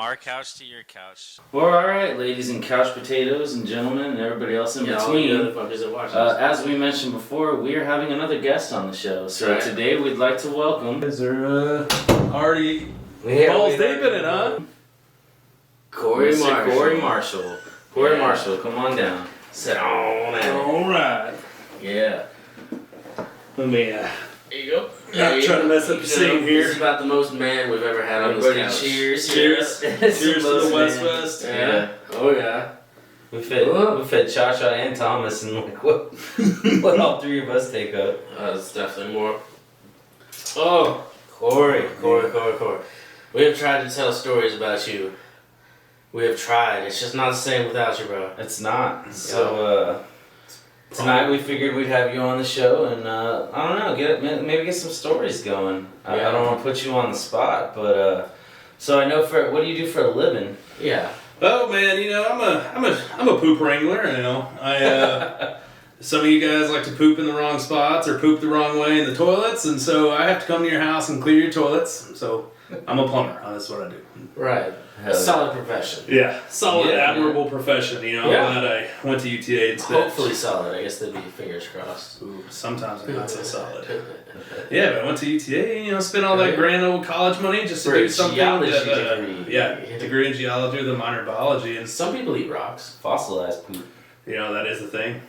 our couch to your couch. Well, alright, ladies and couch potatoes and gentlemen and everybody else in between. As we mentioned before, we are having another guest on the show. So today we'd like to welcome... Is there already balls deep in it, huh? Corey Marshall. Corey Marshall, come on down. Sit on down. Alright. Yeah. Let me, There you go. not trying to mess up the scene here. This is about the most man we've ever had on this couch. Cheers. Cheers. Cheers to the West Man. West. Yeah. Oh yeah. We fed Cha-Cha and Thomas and like what all three of us take up. It's definitely more. Oh, Corey. We have tried to tell stories about you. We have tried. It's just not the same without you, bro. It's not. So tonight we figured we'd have you on the show and I don't know, maybe get some stories going. I don't want to put you on the spot, but so I know what do you do for a living? Yeah. Oh man, you know I'm a poop wrangler. You know I some of you guys like to poop in the wrong spots or poop the wrong way in the toilets, and so I have to come to your house and clear your toilets. So I'm a plumber. That's what I do. Right. A solid profession. Yeah, solid, admirable profession. You know, I'm glad I went to UTA instead. Hopefully solid. I guess they'd be fingers crossed. Ooh, sometimes I'm not so solid. Yeah, but I went to UTA, you know, spent all that grand old college money just to do something. Degree. Yeah, degree in geology with a minor in biology. And some people eat rocks. Fossilized poop. You know, that is the thing.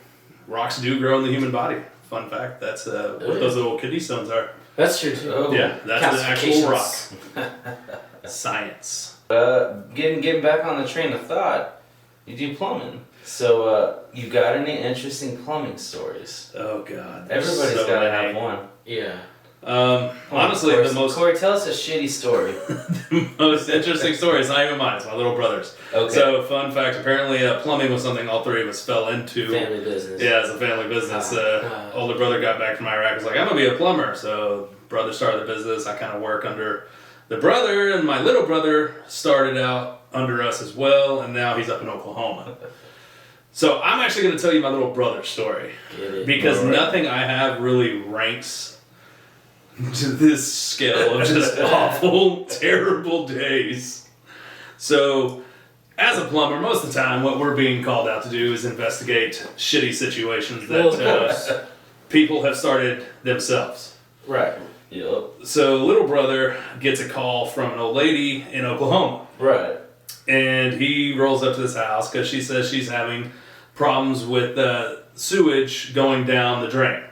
Rocks do grow in the human body. Fun fact. That's what those little kidney stones are. That's true too. Oh, yeah, that's an actual rock. Science. Getting back on the train of thought, you do plumbing. So, you got any interesting plumbing stories? Oh God, everybody's got to have one. Yeah. Honestly, Corey, tell us a shitty story. The most interesting story is not even mine. It's my little brother's. Okay. So, fun fact: apparently, plumbing was something all three of us fell into. Family business. Yeah, it's a family business. Older brother got back from Iraq. Was like, I'm gonna be a plumber. So, brother started the business. I kind of work under the brother, and my little brother started out under us as well, and now he's up in Oklahoma. So I'm actually going to tell you my little brother's story because nothing I have really ranks to this scale of just awful, terrible days. So as a plumber, most of the time what we're being called out to do is investigate shitty situations that people have started themselves. Right. Yep. So little brother gets a call from an old lady in Oklahoma. Right. And he rolls up to this house because she says she's having problems with sewage going down the drain.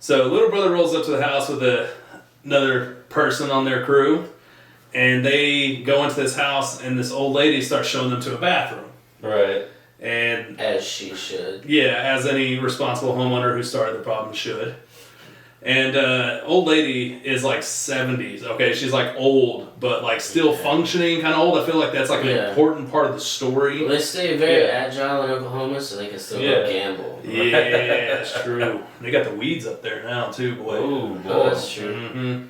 So little brother rolls up to the house with another person on their crew, and they go into this house, and this old lady starts showing them to a bathroom. Right. And as she should. Yeah, as any responsible homeowner who started the problem should. And old lady is like 70s. Okay, she's like old, but like still functioning, kind of old. I feel like that's like an important part of the story. Well, they stay very agile in Oklahoma, so they can still go gamble. Yeah, that's true. They got the weeds up there now too, boy. Oh, that's true. Mm-hmm.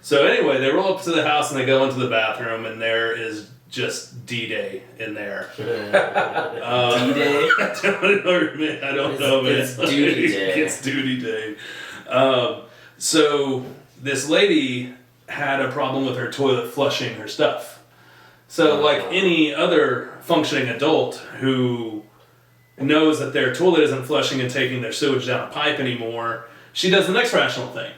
So anyway, they roll up to the house and they go into the bathroom, and there is just D-Day in there. D-Day? I don't know, man. It's duty day. It's duty day. So this lady had a problem with her toilet flushing her stuff. So like any other functioning adult who knows that their toilet isn't flushing and taking their sewage down a pipe anymore, she does the next rational thing.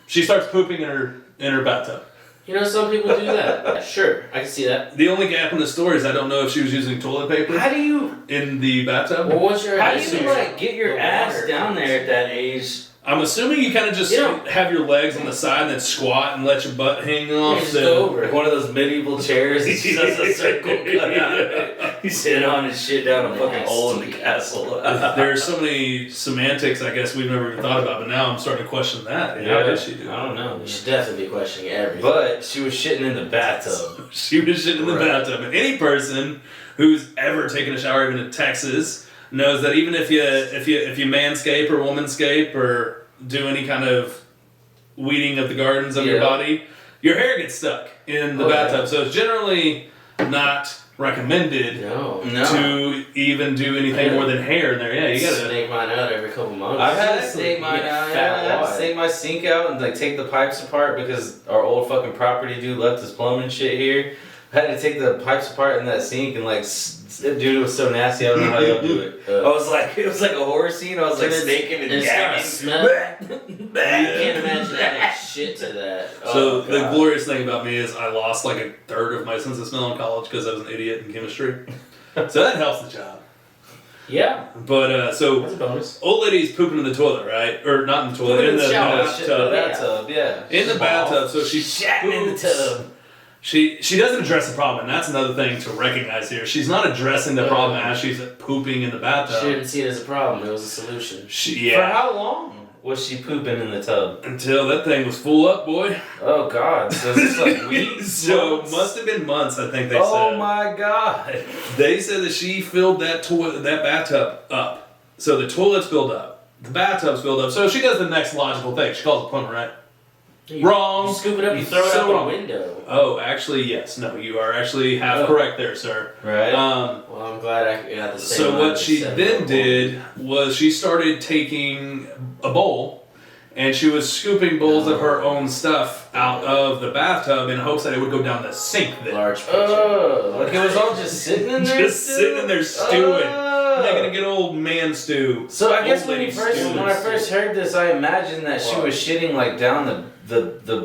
She starts pooping in her bathtub. You know, some people do that. Sure, I can see that. The only gap in the story is I don't know if she was using toilet paper. How do you in the bathtub? Well, what's your how do you like get your ass down there at that age? I'm assuming you kind of just have your legs on the side and then squat and let your butt hang off. Like one of those medieval chairs. It's just a circle cut out. You sit on and shit down a fucking hole in the castle. There's so many semantics I guess we've never even thought about, but now I'm starting to question that. Yeah, how did she do it? I don't know. You should definitely be questioning everything. But she was shitting in the bathtub. She was shitting in the bathtub. And any person who's ever taken a shower, even in Texas, knows that even if you manscape or womanscape or do any kind of weeding of the gardens of your body, your hair gets stuck in the bathtub. So it's generally not recommended No. to even do anything more than hair in there. Yeah, you gotta snake mine out every couple months. I've had to snake mine out. Yeah, I had to snake my sink out and like take the pipes apart because our old fucking property dude left his plumbing shit here. I had to take the pipes apart in that sink and like, dude, it was so nasty. I don't know how y'all do it. I was like, it was like a horror scene. I was like snaking and gagging. Smell. I can't imagine adding shit to that. So the glorious thing about me is I lost like a third of my sense of smell in college because I was an idiot in chemistry. So that helps the job. Yeah. But so That's a bonus. old lady's pooping in the toilet, right? Or not in the toilet, in the bathtub. Yeah. In the bathtub. So she Shatting in the tub. She doesn't address the problem, and that's another thing to recognize here. She's not addressing the problem as she's pooping in the bathtub. She didn't see it as a problem. It was a solution. For how long was she pooping in the tub? Until that thing was full up, boy. Oh God! So it's like weeks. So must have been months. I think they said. Oh my God! They said that she filled that bathtub up. So the toilet's filled up, the bathtub's filled up. So she does the next logical thing. She calls the plumber, right? Wrong. You scoop it up, you throw it out the window. Oh, actually, yes. No, you are actually half correct there, sir. Right. Well, I'm glad I got the same. So what she then did was she started taking a bowl and she was scooping bowls of her own stuff out of the bathtub in hopes that it would go down the sink then. Large picture. Like it was all just sitting in there. Just sitting in there stewing. Making a good old man stew. So I guess Old when lady I first heard this, I imagined that she was shitting like down the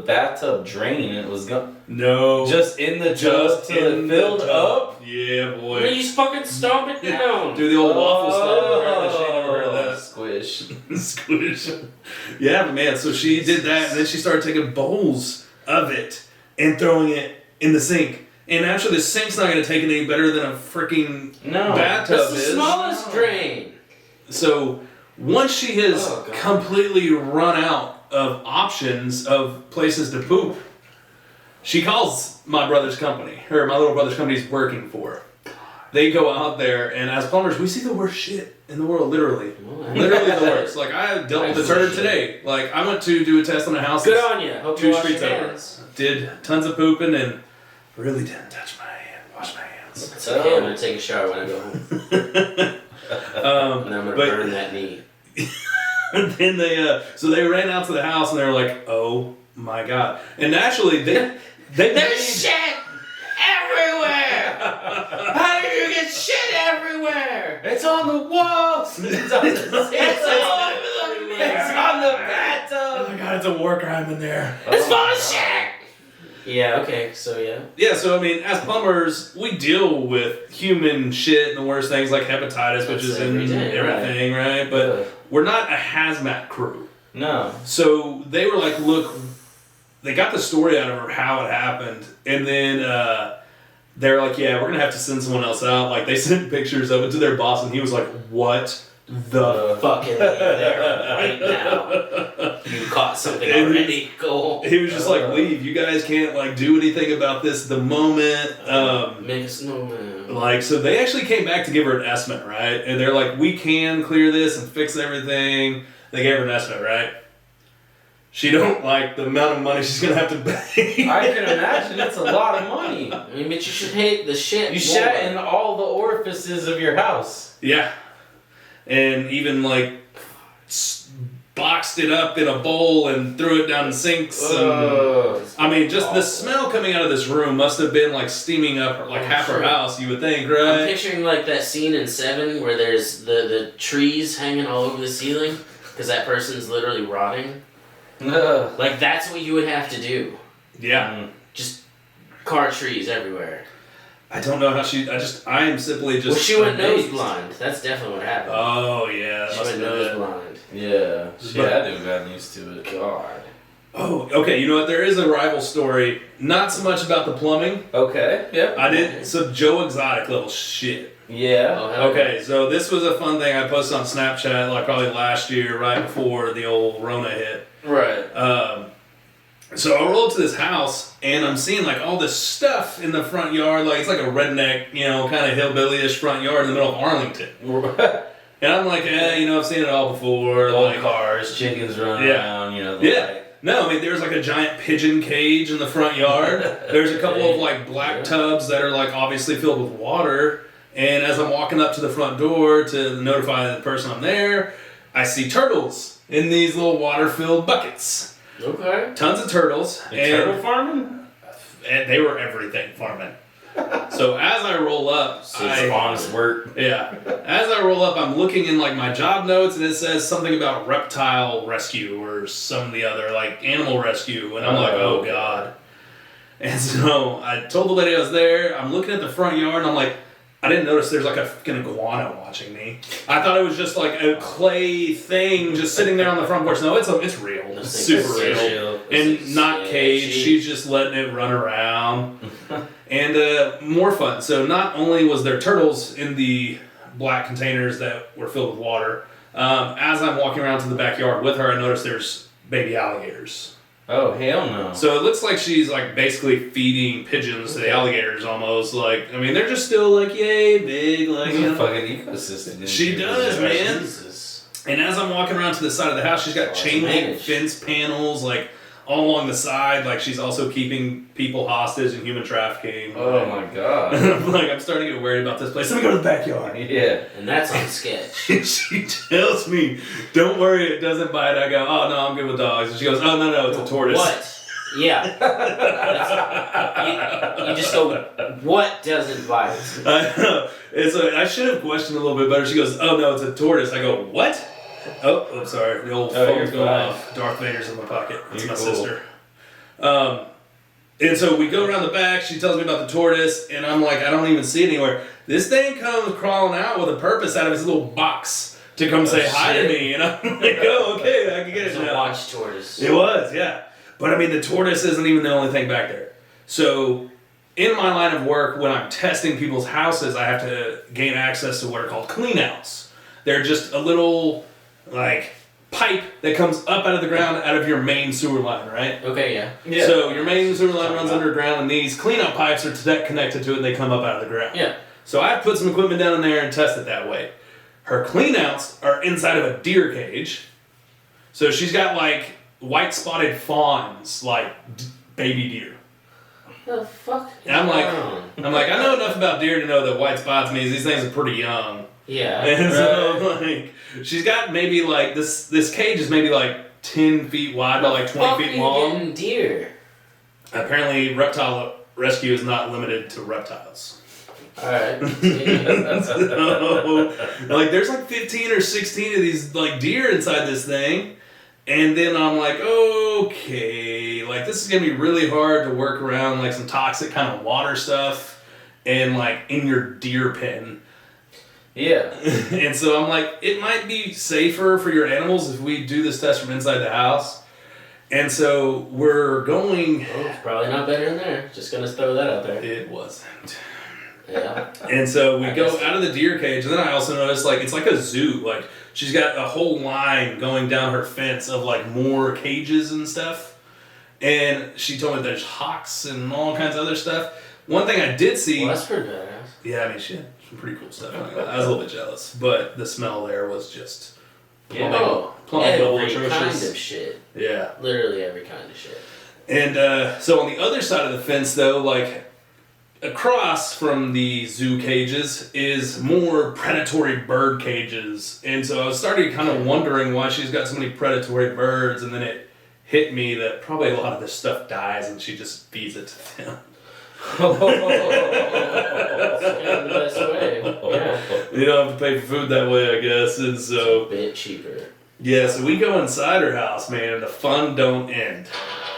bathtub drain and it was No. just in the tub till it filled up. Yeah, boy. You just fucking stomp it down. Do the old waffle stomp. She never heard of that. Squish. Squish. Yeah, but man, so she did that and then she started taking bowls of it and throwing it in the sink. And actually, the sink's not going to take it any better than a freaking bathtub That's the is. smallest drain. So once she has completely run out of options of places to poop, she calls my brother's company, or my little brother's company he's working for. They go out there, and as plumbers, we see the worst shit in the world, literally. Literally the worst. Like, I dealt with the turd today. Like, I went to do a test on a house. Good on you. Hope you 2 wash streets your over. hands. Did tons of pooping and really didn't touch my hand, wash my hands. It's okay, I'm gonna take a shower when I go home. And I'm gonna burn that knee. And then so they ran out to the house and they were like, oh my God. And naturally, they There's shit everywhere! How did you get shit everywhere? It's on the walls. It's on the It's all over the It's on the bathtub. oh my God, it's a war crime in there. It's full of shit! Yeah, okay, so yeah. Yeah, so I mean, as plumbers, we deal with human shit and the worst things like hepatitis, which is in everything, right? But we're not a hazmat crew. No. So they were like, look, they got the story out of her, how it happened, and then they're like, yeah, we're gonna have to send someone else out. Like, they sent pictures of it to their boss, and he was like, what the fucking there right now? You caught something already. Go. He was just like, leave. You guys can't like do anything about this at the moment. Make a snowman. Like, so they actually came back to give her an estimate, right? And they're like, we can clear this and fix everything. They gave her an estimate, right? She don't like the amount of money she's gonna have to pay. I can imagine it's a lot of money. I mean, but you should hate the shit. You shat in all the orifices of your house. Yeah. And even like boxed it up in a bowl and threw it down the sinks. I mean, just the smell coming out of this room must have been like steaming up like half her house, you would think, right? I'm picturing like that scene in Seven where there's the trees hanging all over the ceiling because that person's literally rotting. Like, that's what you would have to do. Yeah. Just car trees everywhere. I don't know how I am simply just. Well, she went nose amazed. blind. That's definitely what happened. Oh, yeah. She went nose blind. Yeah. She had to have gotten used to it. God. Oh, okay. You know what? There is a rival story. Not so much about the plumbing. Okay. Yep. I did. So, Joe Exotic little shit. Yeah. Oh, Okay, so this was a fun thing I posted on Snapchat like probably last year, right before the old Rona hit. Right. So I roll up to this house and I'm seeing like all this stuff in the front yard, like it's like a redneck, you know, kind of hillbilly-ish front yard in the middle of Arlington. And I'm like, I've seen it all before. Old like cars, chickens running around, Yeah. No, I mean, there's like a giant pigeon cage in the front yard. There's a couple of like black tubs that are like obviously filled with water. And as I'm walking up to the front door to notify the person I'm there, I see turtles in these little water-filled buckets. Okay. Tons of turtles. Turtle farming? And they were everything farming. So as I roll up, It's honest work. Yeah. As I roll up, I'm looking in like my job notes, and it says something about reptile rescue or some of the other, like animal rescue, and I'm like, oh god. And so I told the lady I was there. I'm looking at the front yard, and I'm like, I didn't notice there's like a fucking iguana watching me. I thought it was just like a clay thing just sitting there on the front porch. No, it's real. It's super real. And not caged. She's just letting it run around. And more fun. So not only was there turtles in the black containers that were filled with water, as I'm walking around to the backyard with her, I noticed there's baby alligators. Oh, hell no. So it looks like she's like basically feeding pigeons to the alligators almost. Like, I mean, they're just still like, yay, big, like, you know. Fucking ecosystem. She does, man. Jesus. And as I'm walking around to the side of the house, she's got chain link fence panels, like, all along the side. Like, she's also keeping people hostage and human trafficking. Oh my god. I'm starting to get worried about this place. Let me go to the backyard. Yeah. And that's on sketch. And she tells me, don't worry, it doesn't bite. I go, oh, no, I'm good with dogs. And she goes, oh, no, it's a tortoise. What? Yeah. You just go, what doesn't bite? I know. I should have questioned a little bit better. She goes, oh, no, it's a tortoise. I go, what? Oh, sorry. The old phone's going off. Darth Vader's in my pocket. It's my sister. And so we go around the back. She tells me about the tortoise, and I'm like, I don't even see it anywhere. This thing comes crawling out with a purpose out of its little box to come say hi to me. And I'm like, oh, okay, I can get it now. It's a watch tortoise. It was, yeah. But I mean, the tortoise isn't even the only thing back there. So in my line of work, when I'm testing people's houses, I have to gain access to what are called cleanouts. They're just a little, like, pipe that comes up out of the ground out of your main sewer line, right? Okay, yeah. So your main sewer line runs underground, and these cleanout pipes are connected to it, and they come up out of the ground. Yeah. So I've put some equipment down in there and test it that way. Her cleanouts are inside of a deer cage. So she's got, like, white spotted fawns, like baby deer. The fuck? And I'm like, I know enough about deer to know that white spots means these things are pretty young. Yeah. And so, like, she's got maybe like this cage is maybe like 10 feet wide by like 20 feet long. Getting deer. Apparently, reptile rescue is not limited to reptiles. Alright. So, like, there's like 15 or 16 of these like deer inside this thing. And then I'm like, okay, like this is gonna be really hard to work around like some toxic kind of water stuff and like in your deer pen. Yeah. And so I'm like, it might be safer for your animals if we do this test from inside the house. And so we're going. Oh, it's probably not better in there. Just gonna throw that out there. It wasn't. Yeah. And so we go out of the deer cage, and then I also noticed like it's like a zoo. Like she's got a whole line going down her fence of like more cages and stuff. And she told me there's hawks and all kinds of other stuff. One thing I did see. Well, that's pretty badass. Yeah, I mean she had some pretty cool stuff. I was a little bit jealous, but the smell there was just Yeah. Every kind of shit. Yeah. Literally every kind of shit. And so on the other side of the fence, though, like across from the zoo cages is more predatory bird cages. And so I was starting kind of wondering why she's got so many predatory birds, and then it hit me that probably a lot of this stuff dies and she just feeds it to them. That's kind of the best way. Yeah. You don't have to pay for food that way, I guess. And so It's a bit cheaper. yeah, so we go inside her house, man, and the fun don't end.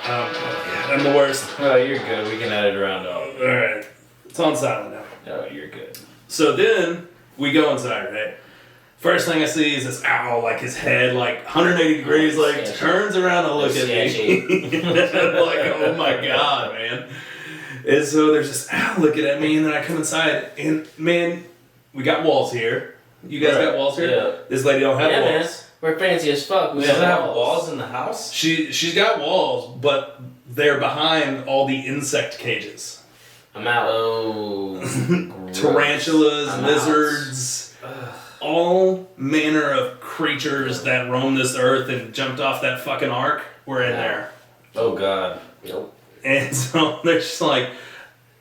I'm the worst. Oh, you're good. We can edit around all. Alright. It's on silent now. Oh, you're good. So then we go inside, right? First thing I see is this owl, like his head, like 180 degrees, like sketchy. turns around to look at me. I'm like, oh my god, man. And so there's this owl looking at me, and then I come inside, and man, we got walls here. You guys got walls here? Yeah. This lady don't have Yeah, man. walls. We're fancy as fuck. We Does it have have walls in the house? She's got walls, but they're behind all the insect cages. I'm out. Oh. Tarantulas, I'm lizards, all manner of creatures that roam this earth and jumped off that fucking ark were in there. Oh God. Nope. And so they're just like,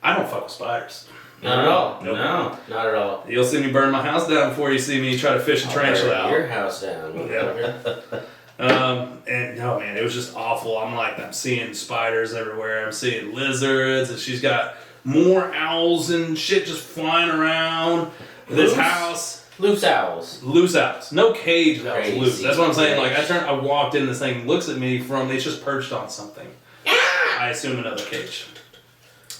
I don't fuck with spiders. Not at all. No. Not at all. You'll see me burn my house down before you see me try to fish a tarantula Burn out. your house down. And no, man, it was just awful. I'm seeing spiders everywhere. I'm seeing lizards, and she's got more owls and shit just flying around this house. Loose owls. Loose owls. No cage that was Crazy. loose. That's what I'm saying. Like, I walked in, this thing looks at me it's just perched on something. I assume another cage.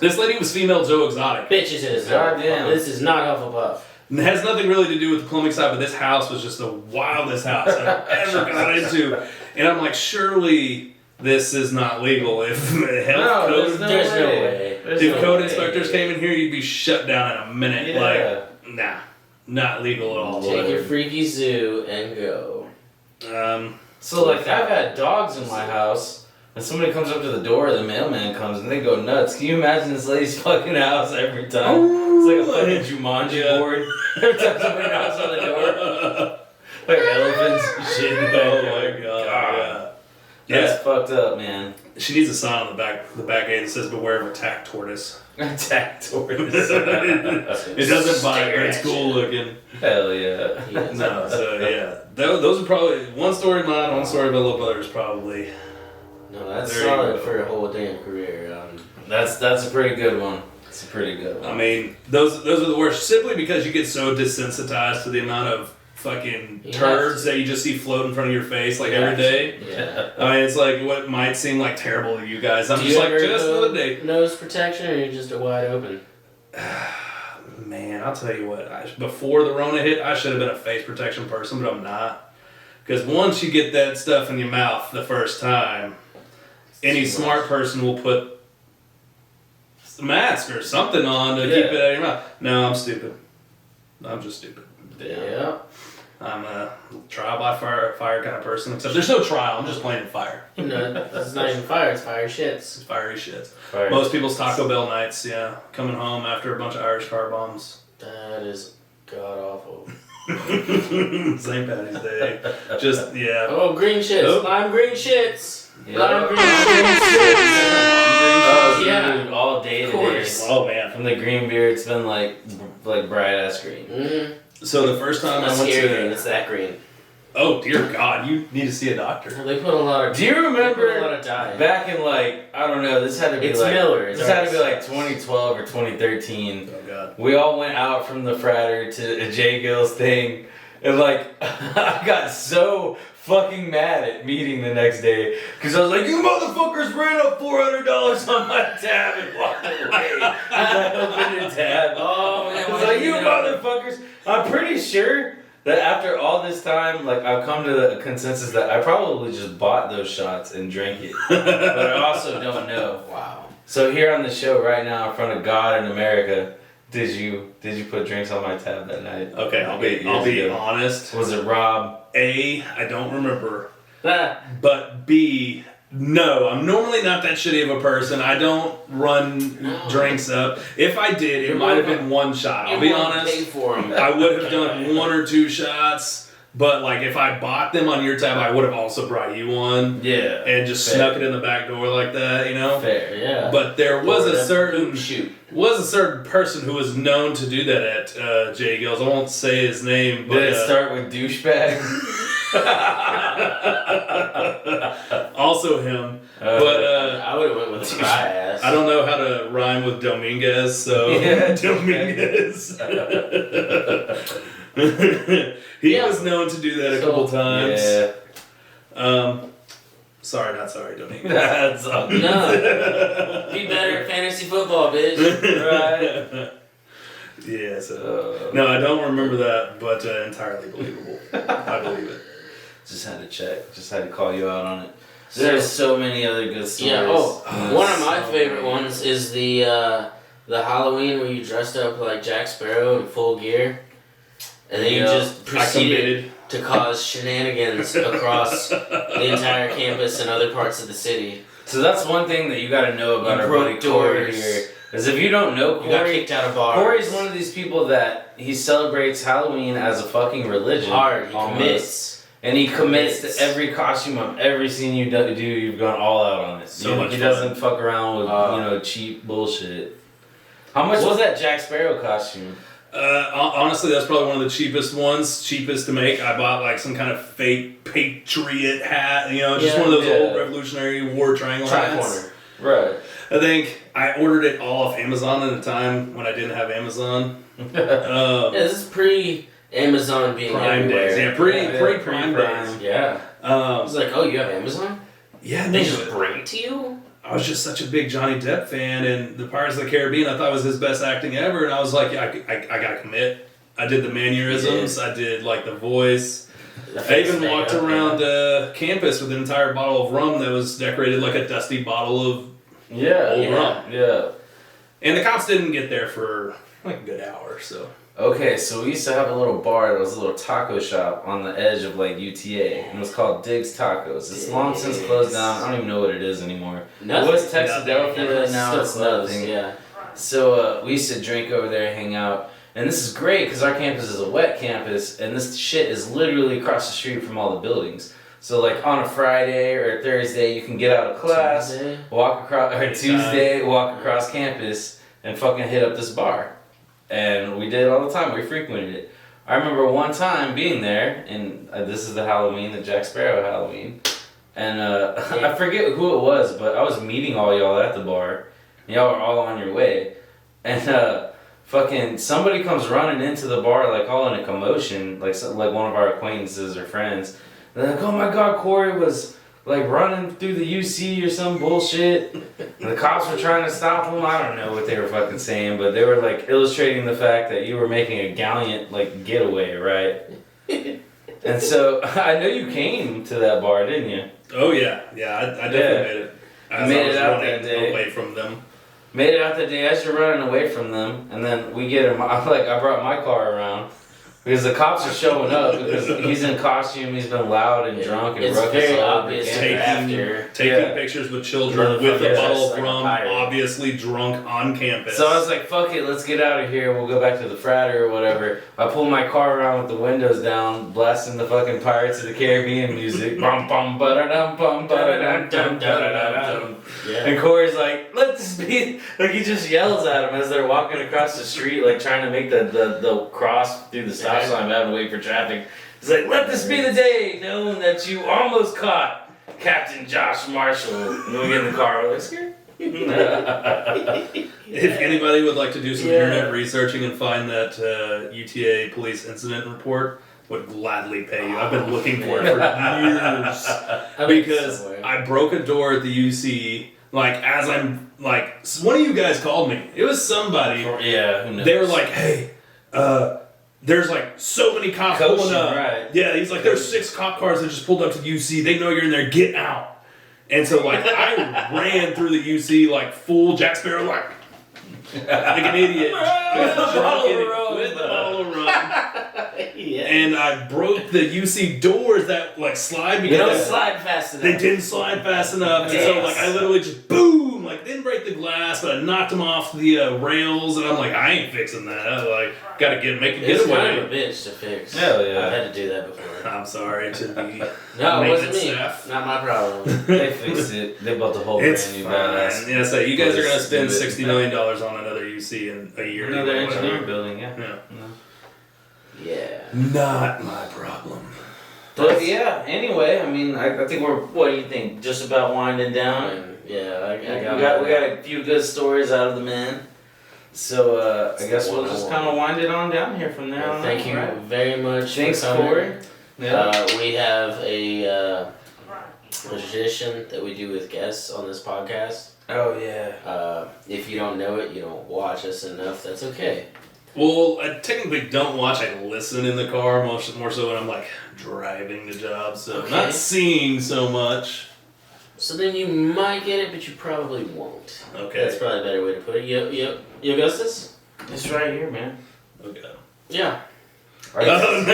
This lady was female Joe Exotic. Bitches in his Goddamn. This is not Hufflepuff. It has nothing really to do with the plumbing side, but this house was just the wildest house I've ever got into. And I'm like, surely this is not legal. If health code, There's no way. if code inspectors came in here, you'd be shut down in a minute. Yeah. Like, nah, not legal at all. Take your freaky zoo and go. So like I've had dogs in my house, and somebody comes up to the door, the mailman comes, and they go nuts. Can you imagine this lady's fucking house every time? It's like a fucking Jumanji board. Every time somebody knocks on the door, like elephants and shit. Oh my god. That's fucked up, man. She needs a sign on the back gate that says "Beware of attack tortoise." Attack tortoise. It doesn't bite, but it's cool looking. Hell yeah. No, so yeah, those are probably one story of mine, one story of my little brother is probably. No, that's There you solid go. for a whole damn career. That's a pretty good one. It's a pretty good one. I mean, those are the worst simply because you get so desensitized to the amount of fucking You turds that you just see float in front of your face like every day. Yeah. I mean, it's like what might seem like terrible to you guys. I'm Do just you like, ever just go another day. nose protection, or you're just a wide open? Man, I'll tell you what. Before the Rona hit, I should have been a face protection person, but I'm not. Because once you get that stuff in your mouth the first time, any smart person will put a mask or something on to keep it out of your mouth. No, I'm stupid. I'm just stupid. Yeah. I'm a trial by fire kind of person. Except there's no trial. I'm just playing fire. No, it's not even fire. It's fire shits. It's fiery shit. Fire. Most people's Taco Bell nights, yeah, coming home after a bunch of Irish car bombs. That is god awful. St. Patty's Day. Just yeah. Oh, green shits. Nope. Lime green shits. Yeah. Lime green shits. Oh, Yeah. dude, all day Of today. course. Oh man. From the green beer, it's been like bright ass green. Mm-hmm. So the first time I Not went scary green. to, It's that green. oh dear God, you need to see a doctor. Well, they put a lot of. Do you They put a lot remember of dye. back in like, I don't know, this had to be It's like Miller. this had to be like 2012 or 2013. Oh God. We all went out from the frater to a Jay Gill's thing, and like I got so fucking mad at meeting the next day because I was like, "You motherfuckers ran up $400 on my tab and walked away." I opened a tab. Oh man, I was like, "You motherfuckers!" I'm pretty sure that after all this time, like I've come to the consensus that I probably just bought those shots and drank it, but I also don't know. Wow. So here on the show right now, in front of God and America, did you put drinks on my tab that night? Okay, I'll be Years ago. honest. Was it Rob? A, I don't remember. Ah, But B, no, I'm normally not that shitty of a person. I don't run drinks up. If I did, it might have been one shot. I'll be Paid honest. for 'em. I would have done one or two shots. But like if I bought them on your tab, I would have also brought you one. Yeah. And just Fair. snuck it in the back door like that, you know? Fair. Yeah. But there was Or a certain poop shoot. person who was known to do that at Jay Gill's. I won't say his name, but Did it start with douchebag? also him. But I would have went with a dry ass. I don't know how to rhyme with Dominguez, so Yeah, Dominguez. He Yeah. was known to do that a couple times. Yeah. Sorry, not sorry, Dominguez. That's all. No. Be better at fantasy football, bitch. Right. Yeah, so no, I don't remember that, but entirely believable. I believe it. Just had to check. Just had to call you out on it. There's so many other good stories. Yeah. Oh, one of my So favorite many. ones is the Halloween where you dressed up like Jack Sparrow in full gear, and then you just I proceeded committed. to cause shenanigans across the entire campus and other parts of the city. So that's one thing that you got to know about You our buddy broke Corey doors. here. Is if you don't know You got Corey, kicked out of bars. Corey's one of these people that he celebrates Halloween as a fucking religion. Hard. He almost. commits. And he commits to every costume I've ever seen you do. You've gone all out on it. So much He fun. doesn't fuck around with cheap bullshit. How much was that Jack Sparrow costume? Honestly, that's probably one of the cheapest ones. Cheapest to make. I bought like some kind of fake patriot hat. Just one of those old Revolutionary War triangle hats. Right. I think I ordered it all off Amazon at a time when I didn't have Amazon. This is pre-Amazon being Prime everywhere. days. Yeah, pre-Prime days. Yeah. I was like, oh, you have Amazon? Yeah, They just bring it to you? I was just such a big Johnny Depp fan, and the Pirates of the Caribbean I thought was his best acting ever, and I was like, I gotta commit. I did the mannerisms, I did like the voice. I even walked around campus with an entire bottle of rum that was decorated like a dusty bottle of old rum. Yeah. And the cops didn't get there for like a good hour, so. Okay, so we used to have a little bar that was a little taco shop on the edge of like UTA, and it was called Diggs Tacos. It's long since closed down. I don't even know what it is anymore. Nothing. It was Texadelphia, now it's closed, nothing. Yeah. So we used to drink over there, hang out, and this is great because our campus is a wet campus, and this shit is literally across the street from all the buildings. So like on a Friday or a Thursday, you can get out of class, walk across campus, and fucking hit up this bar. And we did it all the time. We frequented it. I remember one time being there, and this is the Halloween, the Jack Sparrow Halloween. And I forget who it was, but I was meeting all y'all at the bar. Y'all were all on your way. And fucking somebody comes running into the bar, like all in a commotion, like one of our acquaintances or friends. They're like, oh my God, Corey was like running through the UC or some bullshit. And the cops were trying to stop him. I don't know what they were fucking saying, but they were like illustrating the fact that you were making a gallant like getaway, right? And so I know you came to that bar, didn't you? Oh yeah, I definitely made it. I made it out that day. Away from them. Made it out that day as you're running away from them, and then we get him. I brought my car around. Because the cops are showing up because he's in costume, he's been loud and drunk and it's ruckus very all over obvious campus. taking pictures with children with a bottle of rum, obviously drunk on campus. So I was like, fuck it, let's get out of here. We'll go back to the frat or whatever. I pull my car around with the windows down, blasting the fucking Pirates of the Caribbean music. Bum bum ba-da-dum bum ba-da-dum dum da-da-dum. And Corey's like, let this be, like he just yells at him as they're walking across the street, like trying to make the cross through the stop sign, having to wait for traffic. He's like, let this be the day known that you almost caught Captain Josh Marshall. And we get in the car, we're like, scared. If anybody would like to do some internet researching and find that UTA police incident report, would gladly pay you. I've been looking for it for years. Because I broke a door at the UC, like, as I'm, like, one of you guys called me. It was somebody. Yeah, who knows? They were like, hey, there's, like, so many cops pulling up. Right. Yeah, he's like, there's 6 cop cars that just pulled up to the UC. They know you're in there. Get out. And so, like, I ran through the UC, like, full Jack Sparrow, like an idiot. With the bottle of rum. And I broke the UC doors that like slide because they don't slide fast enough. They didn't slide fast enough. And so like I literally just boom, like didn't break the glass, but I knocked them off the rails, and I'm like, I ain't fixing that. I like gotta make a getaway. It's kind of a bitch to fix. Hell yeah. I've had to do that before. I'm sorry to the no, it wasn't me. staff. Not my problem. They fixed it. They built the whole It's brand new fine. badass. Yeah, so you guys are gonna spend $60 million on another UC in a year. Another anyway, engineering building, yeah. Yeah. Yeah. Not my problem. But yeah, anyway, I mean, I think we're, what do you think, just about winding down? Yeah, We got a few good stories out of the men. So I guess we'll just kind of wind it on down here from there on. Thank you very much. Thanks, for coming. Corey. Yeah. We have a tradition that we do with guests on this podcast. Oh yeah. If you don't know it, you don't watch us enough. That's okay. Well, I technically don't watch. I listen in the car more so when I'm like driving the job, so I'm not seeing so much. So then you might get it, but you probably won't. Okay. That's probably a better way to put it. You Augustus? It's right here, man. Okay. Yeah. Are you- It's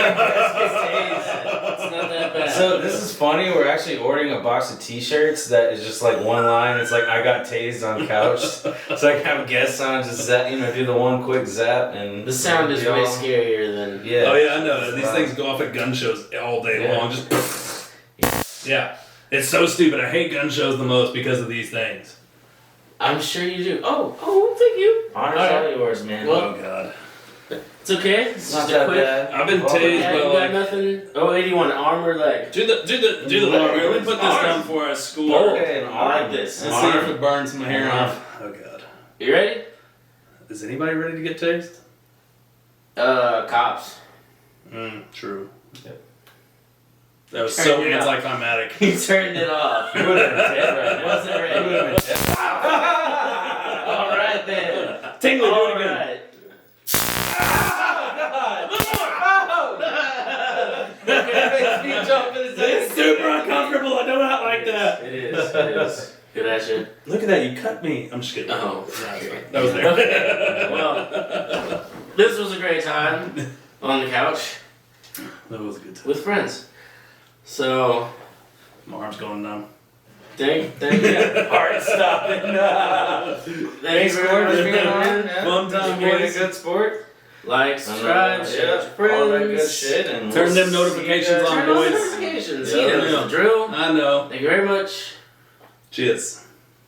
not that bad. So this is funny. We're actually ordering a box of T-shirts that is just like one line. It's like I got tased on couch, so I can have guests on, just zap, do the one quick zap, and the sound is way scarier than. Yeah. Oh yeah, I know. These things go off at gun shows all day long. Just yeah, it's so stupid. I hate gun shows the most because of these things. I'm sure you do. Oh, thank you. Honor's All all right. yours, man. Well, Oh god. It's okay. It's not just that a quick. bad. I've been Well, tased Yeah, by you got like. nothing. Oh, 81 arm or leg. Do the arm. Let me put this down before I school. Okay, an I arm. like this. Let's see if it burns my hair off. Oh god. You ready? Is anybody ready to get tased? Cops. True. Yep. That was Turn so it up. anticlimactic. He turned it off. You would have been dead right now. Wasn't ready. You would have been dead. All right then. Tingley, do All it again. right. It's super uncomfortable. I do not like that. It is. Good at you. Look at that. You cut me. I'm just kidding. Oh. That was there. Well, this was a great time on the couch That was a good time. with friends. So, My arm's going numb. thank you. Heart stopping. Thank you very much for being on. Fun time, Being a boys. good sport. Like, subscribe, share with your all that good friends. shit, and Turn we'll them see notifications you guys- on, Turn on the boys. notifications. Yeah. He knows the drill. I know. Thank you very much. Cheers.